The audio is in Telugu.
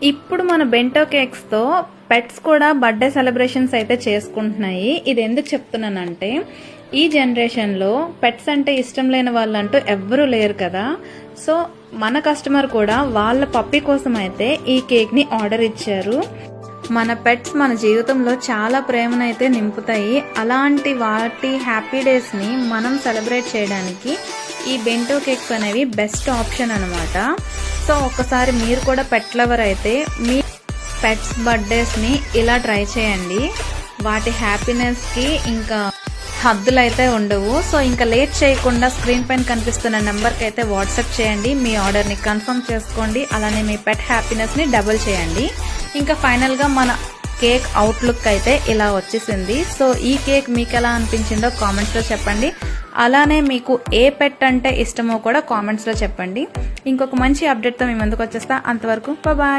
ఇప్పుడు మన బెంటో కేక్స్తో పెట్స్ కూడా బర్త్డే సెలబ్రేషన్స్ అయితే చేసుకుంటున్నాయి. ఇది ఎందుకు చెప్తున్నానంటే, ఈ జనరేషన్లో పెట్స్ అంటే ఇష్టం లేని వాళ్ళంటూ ఎవ్వరూ లేరు కదా. సో మన కస్టమర్ కూడా వాళ్ళ పప్పీ కోసం అయితే ఈ కేక్ని ఆర్డర్ ఇచ్చారు. మన పెట్స్ మన జీవితంలో చాలా ప్రేమనైతే నింపుతాయి. అలాంటి వాటి హ్యాపీ డేస్ని మనం సెలబ్రేట్ చేయడానికి ఈ బెంటో కేక్స్ అనేవి బెస్ట్ ఆప్షన్ అనమాట. సో ఒక్కసారి మీరు కూడా పెట్ లవర్ అయితే మీ పెట్స్ బర్త్డేస్ని ఇలా ట్రై చేయండి. వాటి హ్యాపీనెస్కి ఇంకా హద్దులు అయితే ఉండవు. సో ఇంకా లేట్ చేయకుండా స్క్రీన్ పైన కనిపిస్తున్న నెంబర్కి అయితే వాట్సాప్ చేయండి. మీ ఆర్డర్ని కన్ఫర్మ్ చేసుకోండి. అలానే మీ పెట్ హ్యాపీనెస్ని డబుల్ చేయండి. ఇంకా ఫైనల్గా మన కేక్ అవుట్లుక్ అయితే ఇలా వచ్చేసింది. సో ఈ కేక్ మీకు ఎలా అనిపించిందో కామెంట్స్లో చెప్పండి. అలానే మీకు ఏ పెట్ అంటే ఇష్టమో కూడా కామెంట్స్లో చెప్పండి. ఇంకొక మంచి అప్డేట్తో మీ ముందుకు వచ్చేస్తా. అంతవరకు బాయ్.